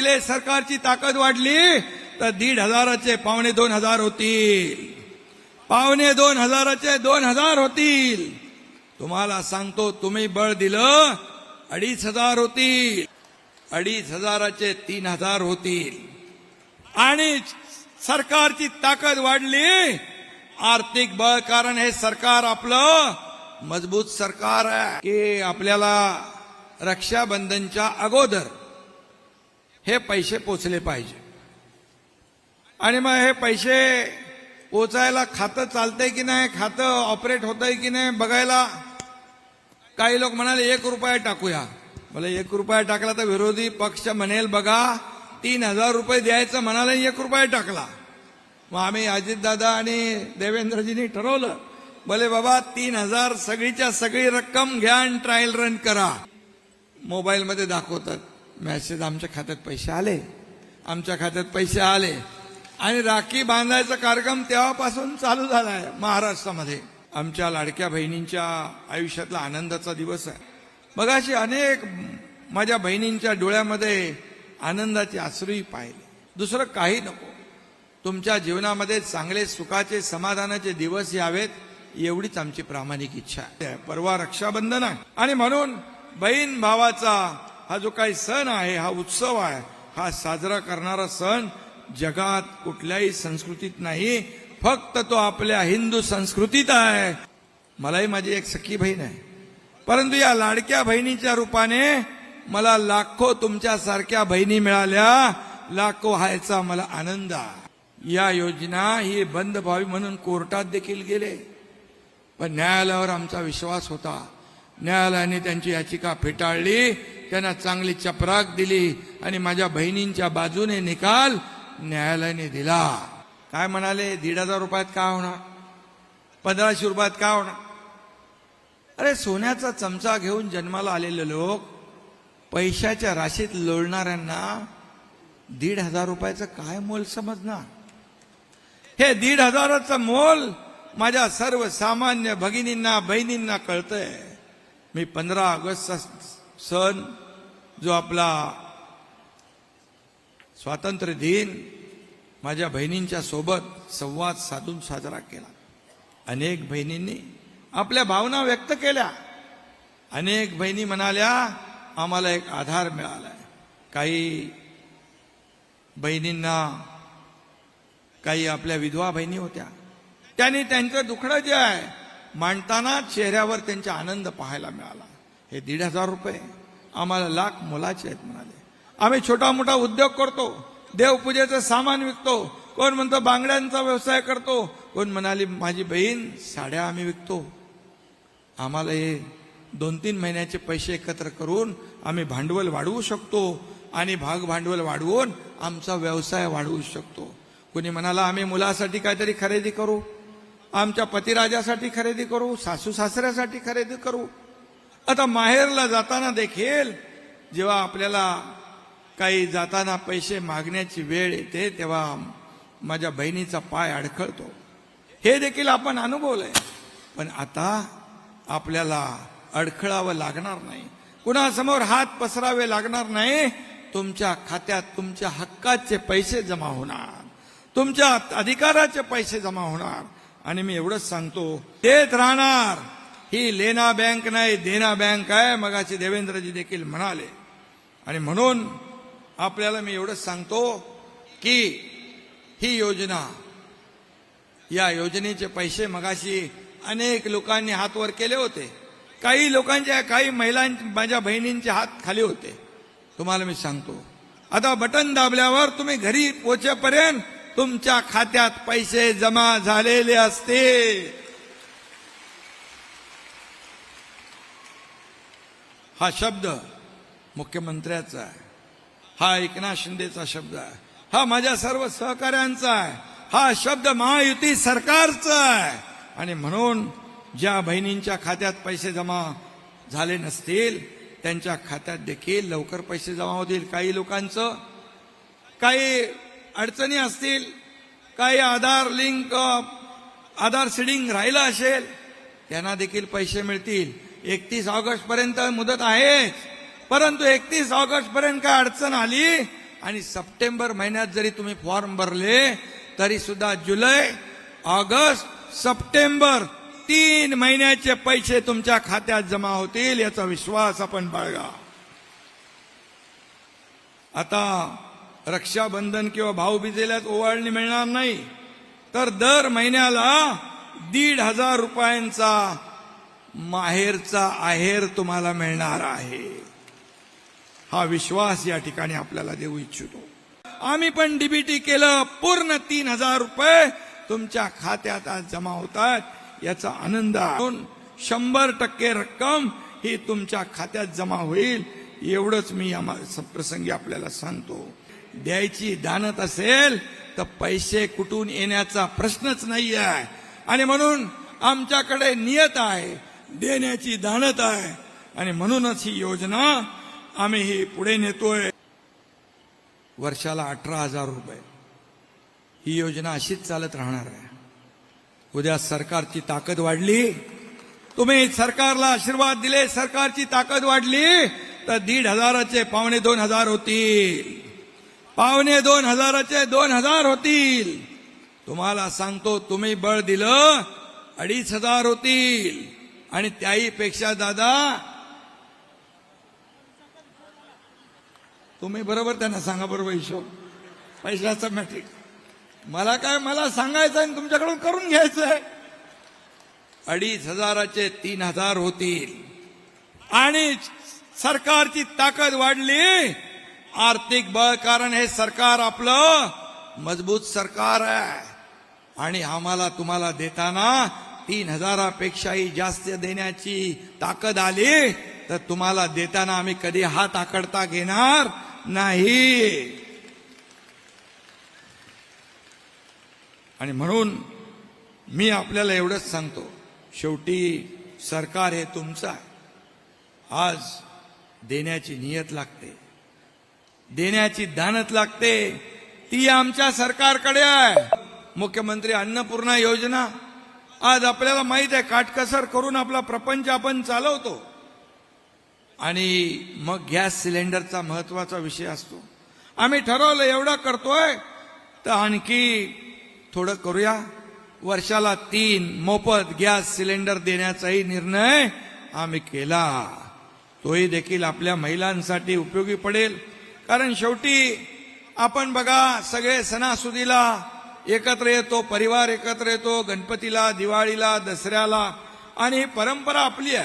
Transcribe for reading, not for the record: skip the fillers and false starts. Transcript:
आपले सरकारची ताकद वाढली तर 1,500चे 2,500 होतील, 2,500चे 2,000 होतील. तुम्हाला सांगतो, तुम्ही बळ दिलं 2,500 होतील, 2,500चे 3,000 होतील. आणि सरकारची ताकद वाढली, आर्थिक बळ, कारण हे सरकार आपलं मजबूत सरकार आहे की आपल्याला रक्षाबंधनच्या अगोदर हे पैसे पोचले पाहिजे. आणि मग हे पैसे पोचायला खातं चालतंय की नाही, खातं ऑपरेट होतंय की नाही बघायला काही लोक म्हणाले 1 रुपया टाकूया. मला 1 रुपया टाकला तर विरोधी पक्ष म्हणेल बघा 3,000 रुपये द्यायचं म्हणाला, 1 रुपया टाकला. मग आम्ही अजितदादा आणि देवेंद्रजींनी ठरवलं, बोले बाबा 3,000 सगळीच्या सगळी रक्कम घ्या आणि ट्रायल रन करा. मोबाईलमध्ये दाखवतात मेसेज, आमच्या खात्यात पैसे आले, आमच्या खात्यात पैसे आले. आणि राखी बांधायचा कार्यक्रम तेव्हापासून चालू झालाय महाराष्ट्रामध्ये. आमच्या लाडक्या बहिणींच्या आयुष्यातला आनंदाचा दिवस आहे. बघा, अशी अनेक माझ्या बहिणींच्या डोळ्यामध्ये आनंदाचे अश्रूही पाहिले. दुसरं काही नको, तुमच्या जीवनामध्ये चांगले सुखाचे समाधानाचे दिवस यावेत एवढीच आमची प्रामाणिक इच्छा आहे. परवा रक्षाबंधन आहे आणि म्हणून बहीण भावाचा हा जो काही सण आहे, हा उत्सव आहे, हा साजरा करणारा सण जगात कुठल्याही संस्कृतीत नाही, फक्त तो आपल्या हिंदू संस्कृतीत आहे. मलाही माझी एक सखी बहीण आहे, परंतु या लाडक्या बहिणीच्या रूपाने मला लाखो तुमच्यासारख्या बहिणी मिळाल्या, लाखो व्हायचा मला आनंद आहे. या योजना ही बंद व्हावी म्हणून कोर्टात देखील गेले, पण न्यायालयावर आमचा विश्वास होता. न्यायालयाने त्यांची याचिका फेटाळली, त्यांना चांगली चपराक दिली आणि माझ्या बहिणींच्या बाजूने निकाल न्यायालयाने दिला. काय म्हणाले, 1,500 रुपयात काय होणार, 1,500 रुपयात काय होणार. अरे सोन्याचा चमचा घेऊन जन्माला आलेले लोक पैशाच्या राशीत लोळणाऱ्यांना 1,500 रुपयाचं काय मोल समजणार. हे 1,500चं मोल माझ्या सर्वसामान्य भगिनींना बहिणींना कळतंय. मी 15 ऑगस्टचा सण जो आपला स्वातंत्र्य दिन माझ्या बहिणींच्या सोबत संवाद साधून साजरा केला. अनेक बहिणींनी आपल्या भावना व्यक्त केल्या. अनेक बहिणी म्हणाल्या आम्हाला एक आधार मिळालाय. काही बहिणींना, काही आपल्या विधवा बहिणी होत्या, त्यांनी त्यांचं दुखणं जे आहे मांडताना चेहऱ्यावर त्यांचा आनंद पाहायला मिळाला. हे 1,500 रुपये आम्हाला लाख मोलाचे आहेत म्हणाले. आम्ही छोटा मोठा उद्योग करतो, देवपूजेचं सामान विकतो, कोण म्हणतो बांगड्यांचा व्यवसाय करतो, कोण म्हणाली माझी बहीण साड्या आम्ही विकतो. आम्हाला हे 2-3 महिन्याचे पैसे एकत्र करून आम्ही भांडवल वाढवू शकतो आणि भाग भांडवल वाढवून आमचा व्यवसाय वाढवू शकतो. कोणी म्हणाला आम्ही मुलासाठी काहीतरी खरेदी करू, आमच्या पतिराजासाठी खरेदी करू, सासू सासऱ्यासाठी खरेदी करू. आता माहेरला जाताना देखील जेव्हा आपल्याला काही जाताना पैसे मागण्याची वेळ येते तेव्हा माझ्या बहिणीचा पाय अडखळतो. हे देखील आपण अनुभवलंय. पण आता आपल्याला अडखळावं लागणार नाही, कुणासमोर हात पसरावे लागणार नाही. तुमच्या खात्यात तुमच्या हक्काचे पैसे जमा होणार, तुमच्या अधिकाराचे पैसे जमा होणार. आणि मी एवढंच सांगतो, देत राहणार. ही लेना बँक नाही, देना बँक आहे, मगाशी देवेंद्रजी देखील म्हणाले. आणि म्हणून आपल्याला मी एवढंच सांगतो की ही योजना, या योजनेचे पैसे मगाशी अनेक लोकांनी हात वर केले होते. काही लोकांचे, काही महिलांचे, माझ्या बहिणींचे हात खाली होते. तुम्हाला मी सांगतो, आता बटन दाबल्यावर तुम्ही घरी पोहोचेपर्यंत तुमच्या खात्यात पैसे जमा झालेले असते. हा शब्द मुख्यमंत्र्याचा आहे, हा एकनाथ शिंदेचा शब्द आहे, हा माझ्या सर्व सहकाऱ्यांचा आहे, हा शब्द महायुती सरकारचा आहे. आणि म्हणून ज्या बहिणींच्या खात्यात पैसे जमा झाले नसतील त्यांच्या खात्यात देखील लवकर पैसे जमा होतील. काही लोकांचं काही अडचणी असतील, काही आधार सीडिंग राहिलं असेल, त्यांना देखील पैसे मिळतील. 31 ऑगस्ट पर्यंत मुदत आहे, परंतु 31 ऑगस्ट पर्यंत काय अडचण आली आणि सप्टेंबर महिन्यात जरी तुम्ही फॉर्म भरले तरी सुद्धा जुलै, ऑगस्ट, सप्टेंबर 3 महिन्याचे पैसे तुमच्या खात्यात जमा होतील, याचा विश्वास आपण बाळगा. आता रक्षाबंधन किंवा भाऊबीजेला ओवाळणी मिळणार नाही, तर दर महिन्याला 1,500 रुपयांचा माहेरचा आहेर तुम्हाला मिळणार आहे. हा विश्वास या ठिकाणी आपल्याला देऊ इच्छितो. आम्ही पण डीबीटी केलं, पूर्ण 3,000 रुपये तुमच्या खात्यात आज जमा होतात, याचा आनंद आहे. 100% रक्कम ही तुमच्या खात्यात जमा होईल, एवढंच मी या प्रसंगी आपल्याला सांगतो. द्यायची दानत असेल तर पैसे कुठून येण्याचा प्रश्नच नाही आहे. आणि म्हणून आमच्याकडे नियत आहे, देण्याची दानत आहे, आणि म्हणूनच ही योजना आम्ही ही पुढे नेतोय. वर्षाला 18,000 रुपये ही योजना अशीच चालत राहणार आहे. उद्या सरकारची ताकद वाढली, तुम्ही सरकारला आशीर्वाद दिले, सरकारची ताकद वाढली, तर 1,500चे 2,500 होतील, 2,500चे 2,000 होतील. तुम्हाला सांगतो, तुम्ही बळ दिलं 2,500 होतील. आणि त्याही पेक्षा दादा, तुम्ही बरोबर त्यांना सांगा, बरोबर हिशोब पैशाचा मॅट्रिक. मला काय, मला सांगायचं आणि तुमच्याकडून करून घ्यायचंय. 2,500चे 3,000 होतील. आणि सरकारची ताकद वाढली, आर्थिक बळ, कारण हे सरकार आपलं मजबूत सरकार आहे. आणि आम्हाला तुम्हाला देताना 3,000पेक्षाही जास्त देण्याची ताकद आली, तर तुम्हाला देताना आम्ही कधी हात आकडता घेणार नाही. आणि म्हणून मी आपल्याला एवढंच सांगतो, शेवटी सरकार हे तुमचं आहे. आज देण्याची नियत लागते, देण्याची दानत लागते, ती आमच्या सरकारकडे आहे. मुख्यमंत्री अन्नपूर्णा योजना आज आपल्याला माहित आहे, काटकसर करून आपला प्रपंच आपण चालवतो. आणि मग गॅस सिलेंडरचा महत्वाचा विषय असतो. आम्ही ठरवलं एवढा करतोय, तर आणखी थोडं करूया. वर्षाला 3 मोफत गॅस सिलेंडर देण्याचाही निर्णय आम्ही केला. तोही देखील आपल्या महिलांसाठी उपयोगी पडेल. कारण शेवटी आपण बघा, सगळे सणासुदीला एकत्र येतो, परिवार एकत्र येतो, गणपतीला, दिवाळीला, दसऱ्याला, आणि ही परंपरा आपली आहे.